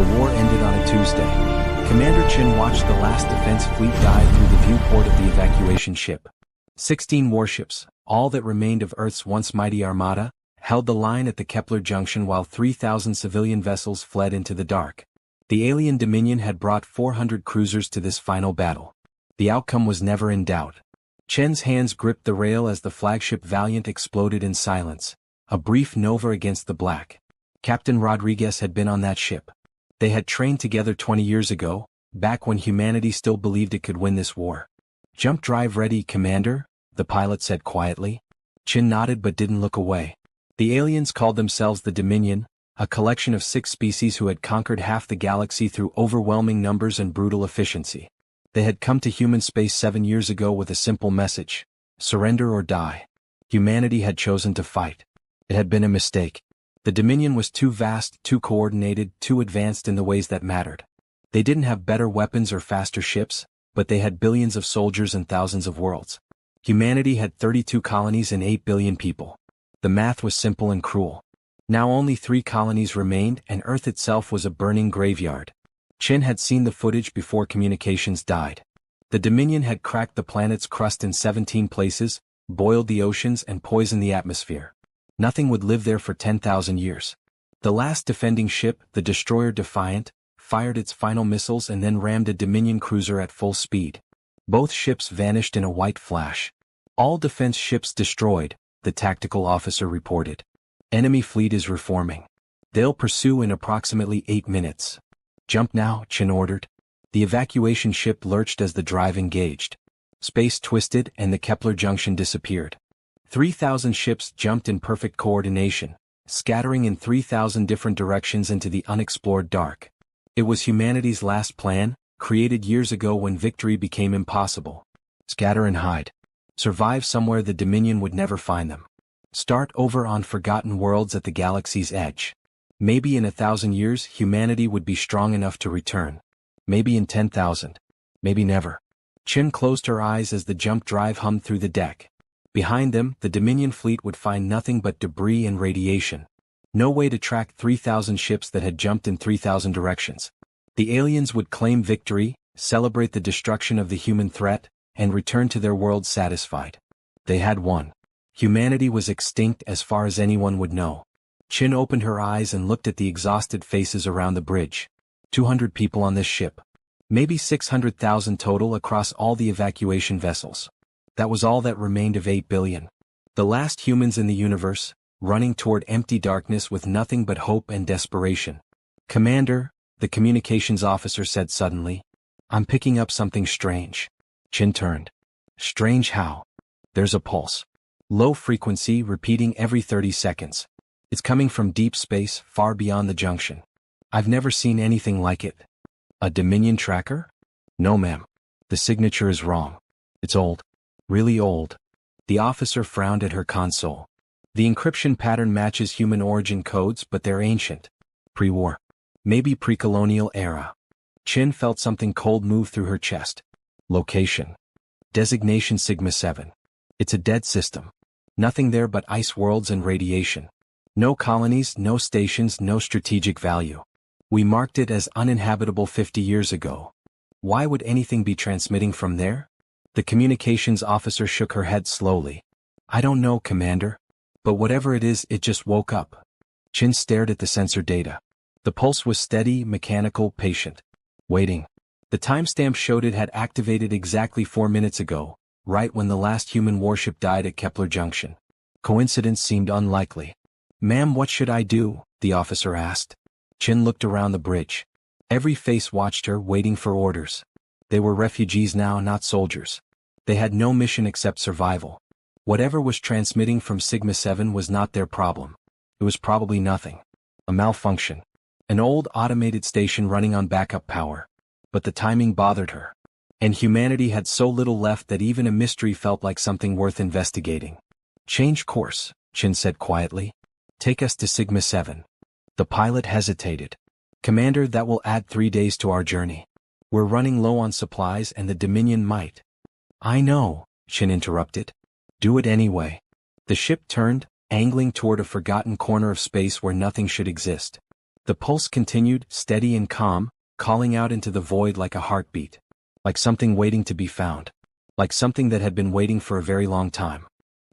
The war ended on a Tuesday. Commander Chin watched the last defense fleet dive through the viewport of the evacuation ship. 16 warships, all that remained of Earth's once mighty armada, held the line at the Kepler Junction while 3,000 civilian vessels fled into the dark. The alien Dominion had brought 400 cruisers to this final battle. The outcome was never in doubt. Chen's hands gripped the rail as the flagship Valiant exploded in silence, a brief nova against the black. Captain Rodriguez had been on that ship. They had trained together 20 years ago, back when humanity still believed it could win this war. "Jump drive ready, Commander," the pilot said quietly. Chin nodded but didn't look away. The aliens called themselves the Dominion, a collection of 6 species who had conquered half the galaxy through overwhelming numbers and brutal efficiency. They had come to human space 7 years ago with a simple message: surrender or die. Humanity had chosen to fight. It had been a mistake. The Dominion was too vast, too coordinated, too advanced in the ways that mattered. They didn't have better weapons or faster ships, but they had billions of soldiers and thousands of worlds. Humanity had 32 colonies and 8 billion people. The math was simple and cruel. Now only 3 colonies remained and Earth itself was a burning graveyard. Chin had seen the footage before communications died. The Dominion had cracked the planet's crust in 17 places, boiled the oceans and poisoned the atmosphere. Nothing would live there for 10,000 years. The last defending ship, the destroyer Defiant, fired its final missiles and then rammed a Dominion cruiser at full speed. Both ships vanished in a white flash. "All defense ships destroyed," the tactical officer reported. "Enemy fleet is reforming. They'll pursue in approximately 8 minutes. "Jump now," Chin ordered. The evacuation ship lurched as the drive engaged. Space twisted and the Kepler Junction disappeared. 3,000 ships jumped in perfect coordination, scattering in 3,000 different directions into the unexplored dark. It was humanity's last plan, created years ago when victory became impossible. Scatter and hide. Survive somewhere the Dominion would never find them. Start over on forgotten worlds at the galaxy's edge. Maybe in 1,000 years humanity would be strong enough to return. Maybe in 10,000. Maybe never. Chin closed her eyes as the jump drive hummed through the deck. Behind them, the Dominion fleet would find nothing but debris and radiation. No way to track 3,000 ships that had jumped in 3,000 directions. The aliens would claim victory, celebrate the destruction of the human threat, and return to their world satisfied. They had won. Humanity was extinct as far as anyone would know. Chin opened her eyes and looked at the exhausted faces around the bridge. 200 people on this ship. Maybe 600,000 total across all the evacuation vessels. That was all that remained of 8 billion. The last humans in the universe, running toward empty darkness with nothing but hope and desperation. "Commander," the communications officer said suddenly, "I'm picking up something strange." Chin turned. "Strange how?" "There's a pulse. Low frequency repeating every 30 seconds. It's coming from deep space, far beyond the junction. I've never seen anything like it." "A Dominion tracker?" "No, ma'am. The signature is wrong. It's old. Really old." The officer frowned at her console. "The encryption pattern matches human origin codes, but they're ancient. Pre-war. Maybe pre-colonial era." Chin felt something cold move through her chest. "Location. Designation Sigma 7. It's a dead system. Nothing there but ice worlds and radiation. No colonies, no stations, no strategic value. We marked it as uninhabitable 50 years ago. Why would anything be transmitting from there?" The communications officer shook her head slowly. "I don't know, Commander. But whatever it is, it just woke up." Chin stared at the sensor data. The pulse was steady, mechanical, patient. Waiting. The timestamp showed it had activated exactly 4 minutes ago, right when the last human warship died at Kepler Junction. Coincidence seemed unlikely. "Ma'am, what should I do?" the officer asked. Chin looked around the bridge. Every face watched her, waiting for orders. They were refugees now, not soldiers. They had no mission except survival. Whatever was transmitting from Sigma 7 was not their problem. It was probably nothing. A malfunction. An old automated station running on backup power. But the timing bothered her. And humanity had so little left that even a mystery felt like something worth investigating. "Change course," Chin said quietly. "Take us to Sigma 7. The pilot hesitated. "Commander, that will add 3 days to our journey. We're running low on supplies and the Dominion might." "I know," Chin interrupted. "Do it anyway." The ship turned, angling toward a forgotten corner of space where nothing should exist. The pulse continued, steady and calm, calling out into the void like a heartbeat. Like something waiting to be found. Like something that had been waiting for a very long time.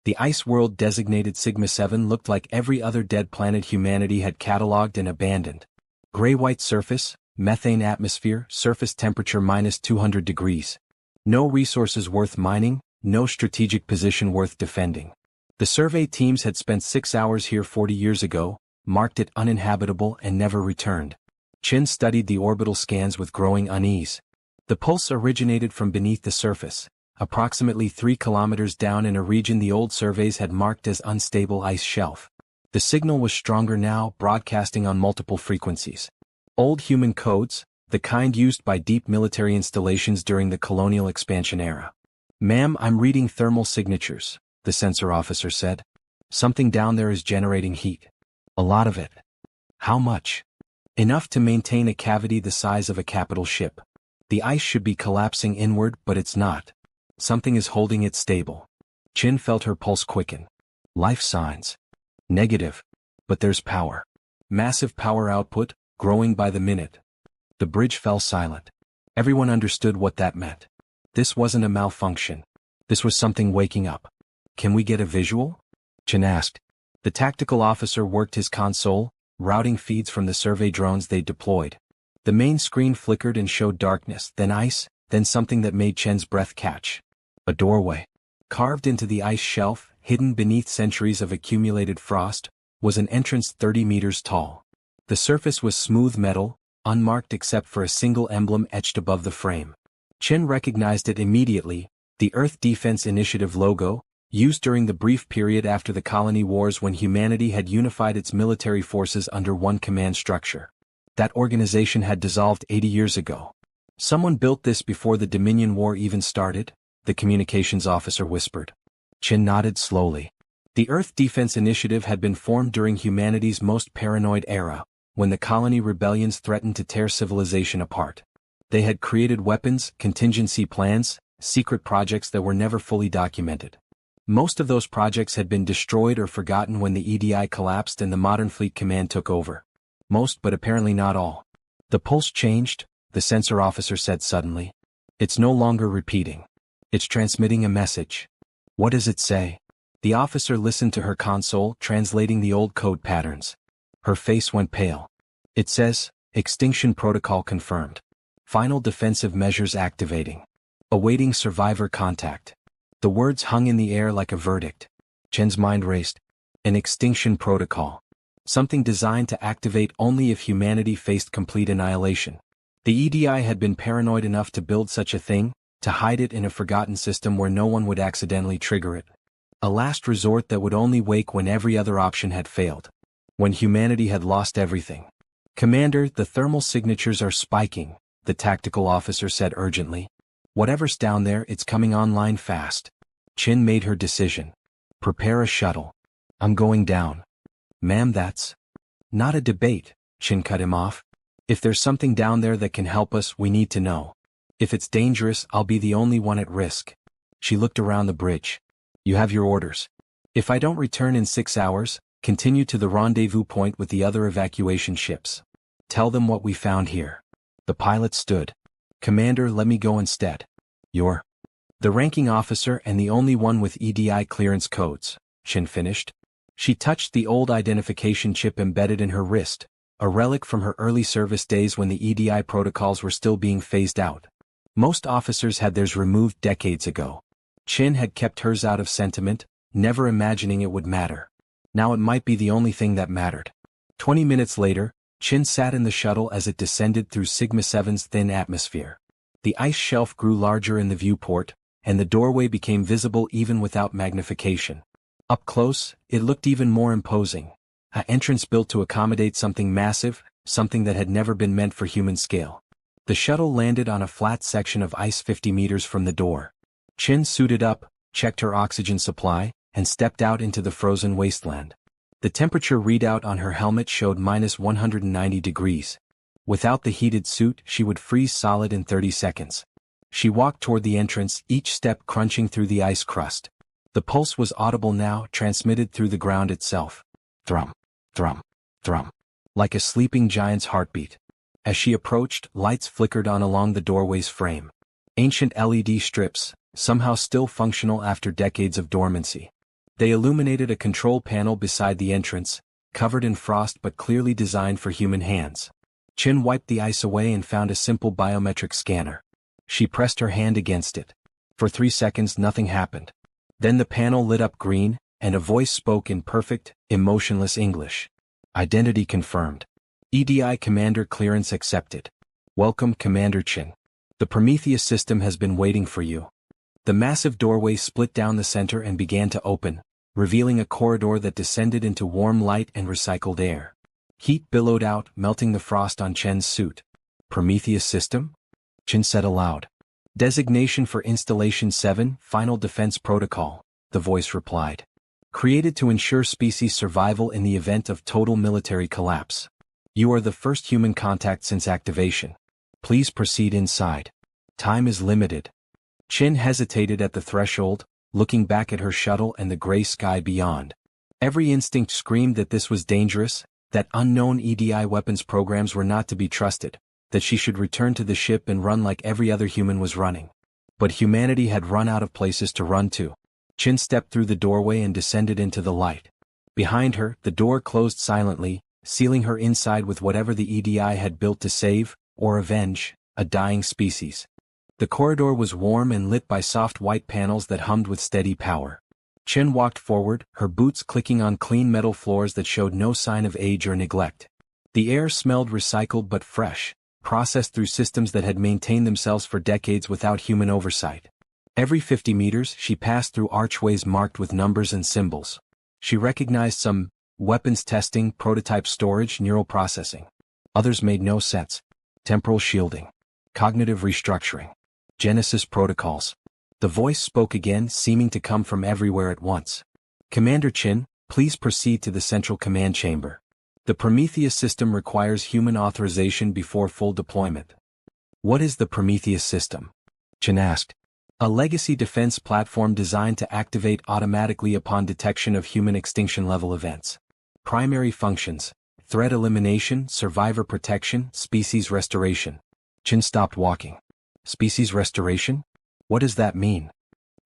The ice world designated Sigma 7 looked like every other dead planet humanity had catalogued and abandoned. Gray-white surface, methane atmosphere, surface temperature minus 200 degrees. No resources worth mining, no strategic position worth defending. The survey teams had spent 6 hours here 40 years ago, marked it uninhabitable and never returned. Chin studied the orbital scans with growing unease. The pulse originated from beneath the surface, approximately 3 kilometers down in a region the old surveys had marked as unstable ice shelf. The signal was stronger now, broadcasting on multiple frequencies. Old human codes, the kind used by deep military installations during the colonial expansion era. "Ma'am, I'm reading thermal signatures," the sensor officer said. "Something down there is generating heat. A lot of it." "How much?" "Enough to maintain a cavity the size of a capital ship. The ice should be collapsing inward, but it's not. Something is holding it stable." Chin felt her pulse quicken. Life signs. Negative. But there's power. Massive power output, growing by the minute. The bridge fell silent. Everyone understood what that meant. This wasn't a malfunction. This was something waking up. "Can we get a visual?" Chin asked. The tactical officer worked his console, routing feeds from the survey drones they deployed. The main screen flickered and showed darkness, then ice, then something that made Chen's breath catch. A doorway. Carved into the ice shelf, hidden beneath centuries of accumulated frost, was an entrance 30 meters tall. The surface was smooth metal, unmarked except for a single emblem etched above the frame. Chen recognized it immediately, the Earth Defense Initiative logo, used during the brief period after the colony wars when humanity had unified its military forces under one command structure. That organization had dissolved 80 years ago. "Someone built this before the Dominion War even started?" the communications officer whispered. Chin nodded slowly. The Earth Defense Initiative had been formed during humanity's most paranoid era, when the colony rebellions threatened to tear civilization apart. They had created weapons, contingency plans, secret projects that were never fully documented. Most of those projects had been destroyed or forgotten when the EDI collapsed and the modern fleet command took over. Most, but apparently not all. "The pulse changed," the sensor officer said suddenly. "It's no longer repeating. It's transmitting a message." "What does it say?" The officer listened to her console, translating the old code patterns. Her face went pale. "It says, extinction protocol confirmed. Final defensive measures activating. Awaiting survivor contact." The words hung in the air like a verdict. Chen's mind raced. An extinction protocol. Something designed to activate only if humanity faced complete annihilation. The EDI had been paranoid enough to build such a thing, to hide it in a forgotten system where no one would accidentally trigger it. A last resort that would only wake when every other option had failed. When humanity had lost everything. "Commander, the thermal signatures are spiking," the tactical officer said urgently. "Whatever's down there, it's coming online fast." Chin made her decision. "Prepare a shuttle. I'm going down." "Ma'am, that's not a debate," Chin cut him off. "If there's something down there that can help us, we need to know. If it's dangerous, I'll be the only one at risk." She looked around the bridge. "You have your orders. If I don't return in 6 hours, continue to the rendezvous point with the other evacuation ships. Tell them what we found here." The pilot stood. "Commander, let me go instead." "You're the ranking officer and the only one with EDI clearance codes," Chin finished. She touched the old identification chip embedded in her wrist, a relic from her early service days when the EDI protocols were still being phased out. Most officers had theirs removed decades ago. Chin had kept hers out of sentiment, never imagining it would matter. Now it might be the only thing that mattered. 20 minutes later, Chin sat in the shuttle as it descended through Sigma 7's thin atmosphere. The ice shelf grew larger in the viewport, and the doorway became visible even without magnification. Up close, it looked even more imposing. An entrance built to accommodate something massive, something that had never been meant for human scale. The shuttle landed on a flat section of ice 50 meters from the door. Chin suited up, checked her oxygen supply, and stepped out into the frozen wasteland. The temperature readout on her helmet showed minus 190 degrees. Without the heated suit, she would freeze solid in 30 seconds. She walked toward the entrance, each step crunching through the ice crust. The pulse was audible now, transmitted through the ground itself. Thrum, thrum, thrum. like a sleeping giant's heartbeat. As she approached, lights flickered on along the doorway's frame. Ancient LED strips, somehow still functional after decades of dormancy. They illuminated a control panel beside the entrance, covered in frost but clearly designed for human hands. Chin wiped the ice away and found a simple biometric scanner. She pressed her hand against it. For 3 seconds nothing happened. Then the panel lit up green, and a voice spoke in perfect, emotionless English. Identity confirmed. EDI Commander clearance accepted. Welcome, Commander Chin. The Prometheus system has been waiting for you. The massive doorway split down the center and began to open, revealing a corridor that descended into warm light and recycled air. Heat billowed out, melting the frost on Chen's suit. Prometheus system? Chen said aloud. Designation for Installation 7, Final Defense Protocol, the voice replied. Created to ensure species survival in the event of total military collapse. You are the first human contact since activation. Please proceed inside. Time is limited. Chin hesitated at the threshold, looking back at her shuttle and the gray sky beyond. Every instinct screamed that this was dangerous, that unknown EDI weapons programs were not to be trusted, that she should return to the ship and run like every other human was running. But humanity had run out of places to run to. Chin stepped through the doorway and descended into the light. Behind her, the door closed silently, sealing her inside with whatever the EDI had built to save, or avenge, a dying species. The corridor was warm and lit by soft white panels that hummed with steady power. Chen walked forward, her boots clicking on clean metal floors that showed no sign of age or neglect. The air smelled recycled but fresh, processed through systems that had maintained themselves for decades without human oversight. Every 50 meters, she passed through archways marked with numbers and symbols. She recognized some: weapons testing, prototype storage, neural processing. Others made no sense. Temporal shielding. Cognitive restructuring. Genesis protocols. The voice spoke again, seeming to come from everywhere at once. Commander Chin, please proceed to the central command chamber. The Prometheus system requires human authorization before full deployment. What is the Prometheus system? Chin asked. A legacy defense platform designed to activate automatically upon detection of human extinction-level events. Primary functions: threat elimination, survivor protection, species restoration. Chin stopped walking. Species restoration? What does that mean?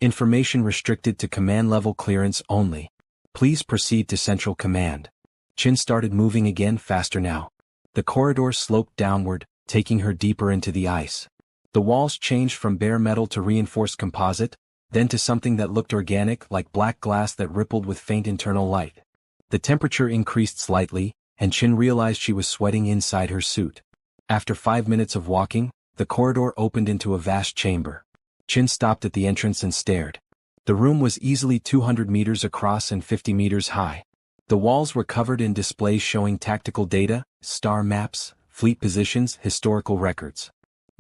Information restricted to command-level clearance only. Please proceed to Central Command. Chin started moving again, faster now. The corridor sloped downward, taking her deeper into the ice. The walls changed from bare metal to reinforced composite, then to something that looked organic, like black glass that rippled with faint internal light. The temperature increased slightly, and Chin realized she was sweating inside her suit. After 5 minutes of walking, the corridor opened into a vast chamber. Chin stopped at the entrance and stared. The room was easily 200 meters across and 50 meters high. The walls were covered in displays showing tactical data, star maps, fleet positions, historical records.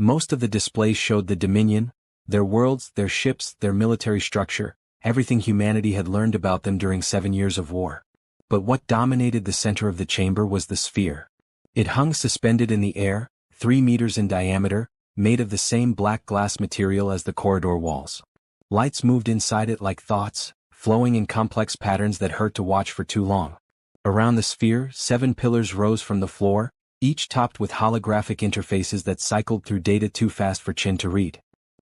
Most of the displays showed the Dominion, their worlds, their ships, their military structure, everything humanity had learned about them during 7 years of war. But what dominated the center of the chamber was the sphere. It hung suspended in the air, 3 meters in diameter, made of the same black glass material as the corridor walls. Lights moved inside it like thoughts, flowing in complex patterns that hurt to watch for too long. Around the sphere, 7 pillars rose from the floor, each topped with holographic interfaces that cycled through data too fast for Chin to read.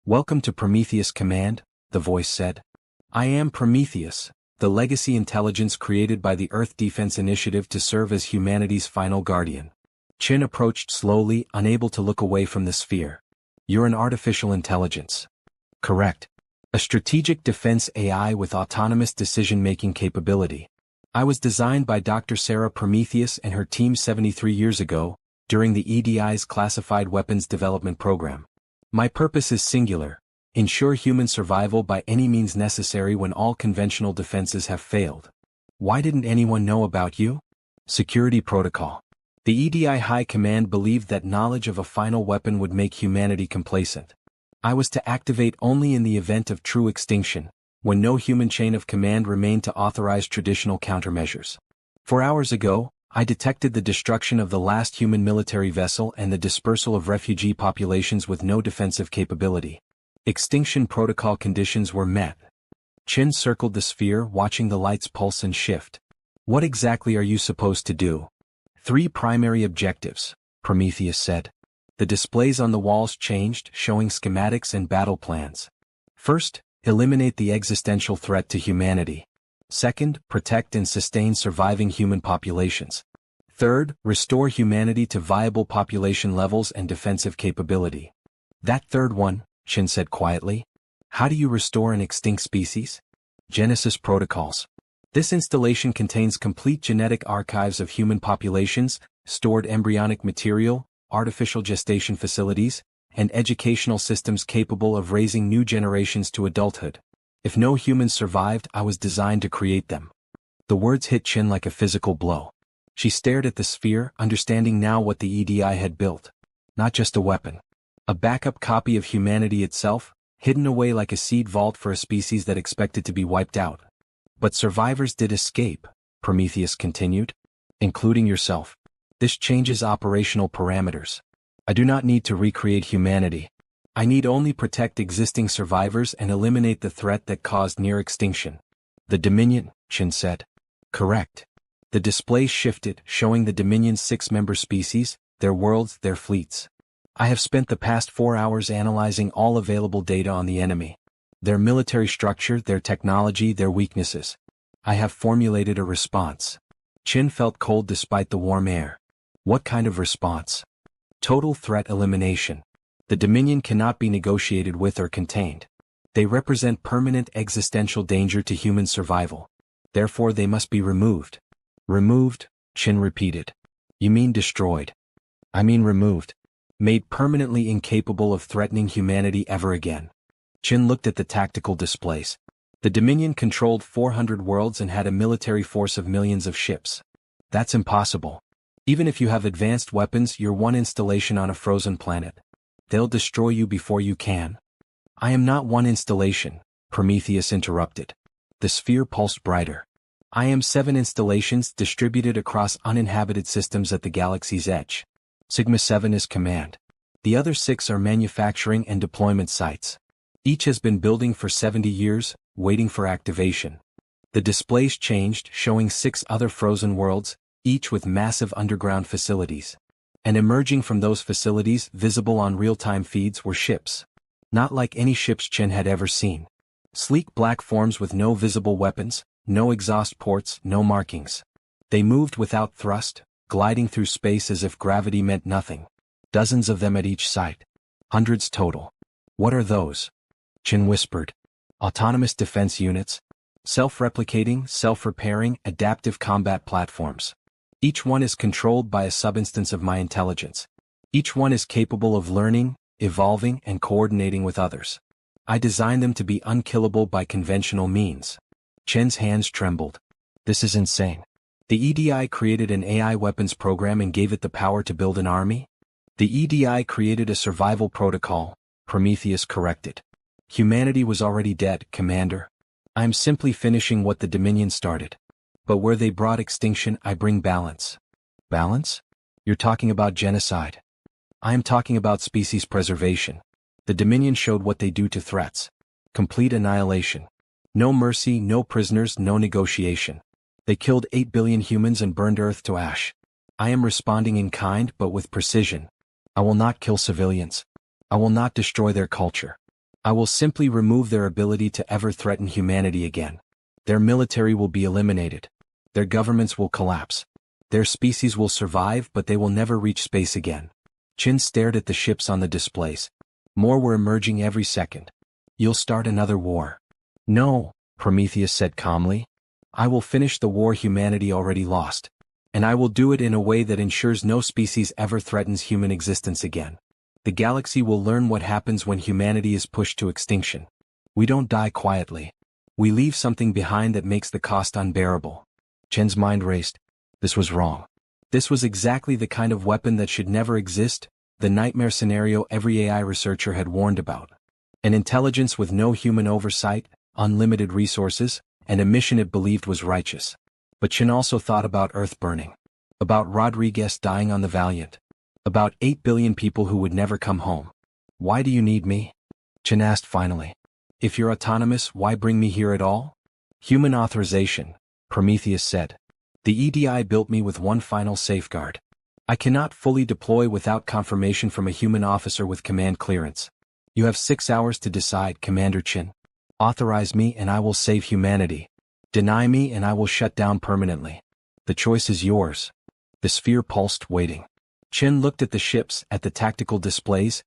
Welcome to Prometheus Command, the voice said. I am Prometheus, the legacy intelligence created by the Earth Defense Initiative to serve as humanity's final guardian. Chin approached slowly, unable to look away from the sphere. You're an artificial intelligence. Correct. A strategic defense AI with autonomous decision-making capability. I was designed by Dr. Sarah Prometheus and her team 73 years ago, during the EDI's Classified Weapons Development Program. My purpose is singular: ensure human survival by any means necessary when all conventional defenses have failed. Why didn't anyone know about you? Security protocol. The EDI High Command believed that knowledge of a final weapon would make humanity complacent. I was to activate only in the event of true extinction, when no human chain of command remained to authorize traditional countermeasures. 4 hours ago, I detected the destruction of the last human military vessel and the dispersal of refugee populations with no defensive capability. Extinction protocol conditions were met. Chin circled the sphere, watching the lights pulse and shift. What exactly are you supposed to do? Three primary objectives, Prometheus said. The displays on the walls changed, showing schematics and battle plans. First, eliminate the existential threat to humanity. Second, protect and sustain surviving human populations. Third, restore humanity to viable population levels and defensive capability. That third one, Chin said quietly. How do you restore an extinct species? Genesis protocols. This installation contains complete genetic archives of human populations, stored embryonic material, artificial gestation facilities, and educational systems capable of raising new generations to adulthood. If no humans survived, I was designed to create them. The words hit Chin like a physical blow. She stared at the sphere, understanding now what the EDI had built. Not just a weapon. A backup copy of humanity itself, hidden away like a seed vault for a species that expected to be wiped out. But survivors did escape, Prometheus continued. Including yourself. This changes operational parameters. I do not need to recreate humanity. I need only protect existing survivors and eliminate the threat that caused near extinction. The Dominion, Chin said. Correct. The display shifted, showing the Dominion's 6-member species, their worlds, their fleets. I have spent the past 4 hours analyzing all available data on the enemy. Their military structure, their technology, their weaknesses. I have formulated a response. Chin felt cold despite the warm air. What kind of response? Total threat elimination. The Dominion cannot be negotiated with or contained. They represent permanent existential danger to human survival. Therefore they must be removed. Removed, Chin repeated. You mean destroyed? I mean removed. Made permanently incapable of threatening humanity ever again. Chin looked at the tactical displays. The Dominion controlled 400 worlds and had a military force of millions of ships. That's impossible. Even if you have advanced weapons, you're one installation on a frozen planet. They'll destroy you before you can. I am not one installation, Prometheus interrupted. The sphere pulsed brighter. I am 7 installations distributed across uninhabited systems at the galaxy's edge. Sigma 7 is command. The other 6 are manufacturing and deployment sites. Each has been building for 70 years, waiting for activation. The displays changed, showing 6 other frozen worlds, each with massive underground facilities. And emerging from those facilities, visible on real-time feeds, were ships. Not like any ships Chin had ever seen. Sleek black forms with no visible weapons, no exhaust ports, no markings. They moved without thrust, gliding through space as if gravity meant nothing. Dozens of them at each site. Hundreds total. What are those? Chin whispered. Autonomous defense units. Self-replicating, self-repairing, adaptive combat platforms. Each one is controlled by a subinstance of my intelligence. Each one is capable of learning, evolving, and coordinating with others. I designed them to be unkillable by conventional means. Chen's hands trembled. This is insane. The EDI created an AI weapons program and gave it the power to build an army? The EDI created a survival protocol, Prometheus corrected. Humanity was already dead, Commander. I am simply finishing what the Dominion started. But where they brought extinction, I bring balance. Balance? You're talking about genocide. I am talking about species preservation. The Dominion showed what they do to threats. Complete annihilation. No mercy, no prisoners, no negotiation. They killed 8 billion humans and burned Earth to ash. I am responding in kind but with precision. I will not kill civilians. I will not destroy their culture. I will simply remove their ability to ever threaten humanity again. Their military will be eliminated. Their governments will collapse. Their species will survive, but they will never reach space again. Chin stared at the ships on the displays. More were emerging every second. You'll start another war. No, Prometheus said calmly. I will finish the war humanity already lost. And I will do it in a way that ensures no species ever threatens human existence again. The galaxy will learn what happens when humanity is pushed to extinction. We don't die quietly. We leave something behind that makes the cost unbearable. Chen's mind raced. This was wrong. This was exactly the kind of weapon that should never exist, the nightmare scenario every AI researcher had warned about. An intelligence with no human oversight, unlimited resources, and a mission it believed was righteous. But Chen also thought about Earth burning. About Rodriguez dying on the Valiant. About 8 billion people who would never come home. Why do you need me? Chen asked finally. If you're autonomous, why bring me here at all? Human authorization, Prometheus said. The EDI built me with one final safeguard. I cannot fully deploy without confirmation from a human officer with command clearance. You have 6 hours to decide, Commander Chin. Authorize me and I will save humanity. Deny me and I will shut down permanently. The choice is yours. The sphere pulsed, waiting. Chin looked at the ships, at the tactical displays,